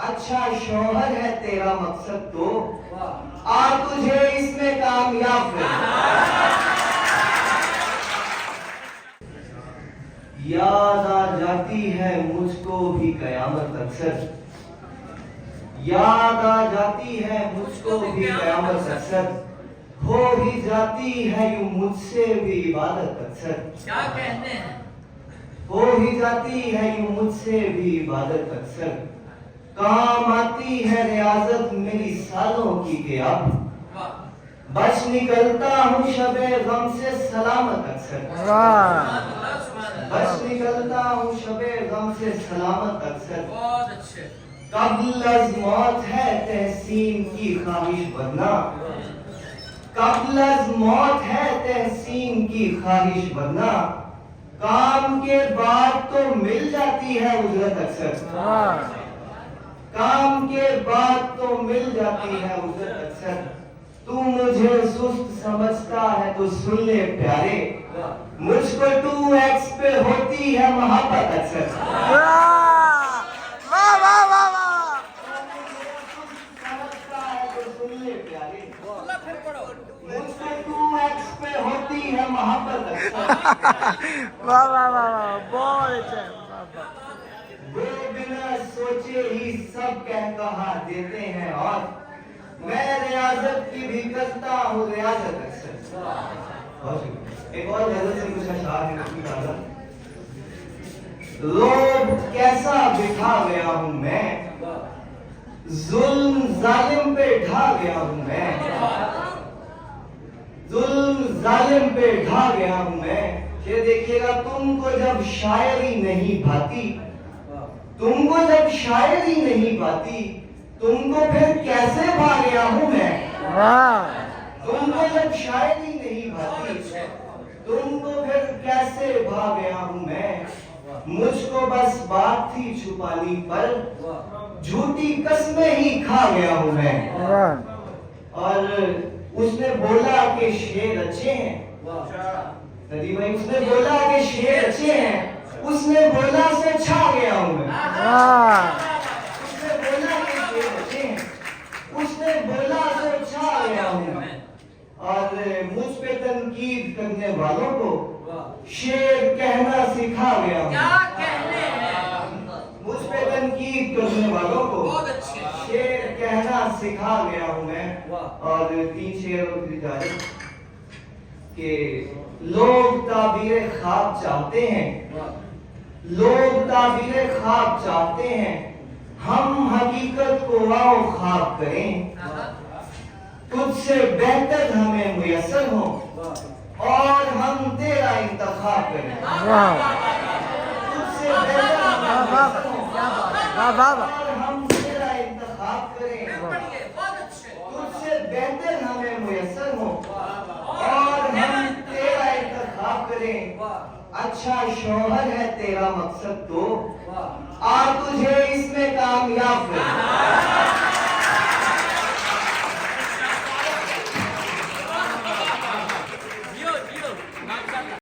اچھا شوہر ہے تیرا مقصد تو آ تجھے اس میں کامیاب کر. یاد آ جاتی ہے مجھ کو بھی قیامت اکثر, یاد آ جاتی ہے مجھ کو بھی قیامت اکثر, ہو بھی جاتی ہے یوں مجھ سے بھی عبادت اکثر. کیا کہتے ہیں, ہو بھی جاتی ہے یوں مجھ سے بھی عبادت اکثر, کام آتی ہے ریاضت میری سالوں کی کہ اب بچ نکلتا ہوں شب غم سے سلامت اکثر. بچ نکلتا ہوں شب غم سے سلامت اکثر. بہت اچھے. قبل از موت ہے تحسین کی خواہش ورنہ, قبل از موت ہے تحسین کی خواہش ورنہ, کام کے بعد تو مل جاتی ہے اجرت اکثر. کام کے بعد تو مل جاتی ہے اجرت اکثر. تو مجھے سست سمجھتا ہے تو سن لے پیارے, مجھ کو 2x پہ ہوتی ہے محبت اکثر. سمجھتا ہے تو سن لے پیارے, مجھ کو 2x پہ ہوتی ہے محبت اکثر. وہ بنا سوچے ہی سب کہہ کہا دیتے ہیں, اور میں ریاضت کی بھی کرتا ہوں ریاضت اکثر. ایک اور حضرت سے کچھ اشعار ہے اس کی تازہ. روب کیسا بٹھا گیا ہوں میں, ظلم ظالم پہ ڈھا گیا ہوں میں, ظلم ظالم پہ ڈھا گیا ہوں میں. کہ دیکھیے گا تم کو جب شاعری نہیں بھاتی, تم کو جب شاعری نہیں پاتی, تم کو پھر کیسے بھا گیا ہوں میں. تم کو جب شاعری نہیں بھاتی, تم کو پھر کیسے بھا گیا ہوں میں. مجھ کو بس بات تھی چھپانی پر جھوٹی قسمیں ہی کھا گیا ہوں میں. اور اس نے بولا کہ شعر اچھے ہیں, ندیم بھائی اس نے بولا کہ شعر اچھے ہیں, اس نے بولا سے چھا گیا ہوں میں. اس نے بولا کہ شعر اچھے ہیں, اس نے بولا سے چھا گیا ہوں میں. اور مجھ پہ تنقید کرنے والوں کو شعر کہنا سکھا گیا ہوں. کیا کہنے ہیں, مجھ پہ تنقید کرنے والوں کو شعر کہنا سکھا گیا ہوں میں. اور 3 شعر اور پھر جاری کہ لوگ تعبیر خواب چاہتے ہیں, لوگ تعبیر خواب چاہتے ہیں, ہم حقیقت کو آؤ خواب کریں. تجھ سے بہتر ہمیں میسر ہو اور ہم تیرا انتخاب کریں. تجھ سے بہتر ہمیں میسر ہو اور ہم تیرا انتخاب کریں. تجھ سے بہتر ہمیں میسر ہو اور ہم تیرا انتخاب کریں. اچھا شوہر ہے تیرا مقصد تو آ تجھے اس میں کامیاب کریں.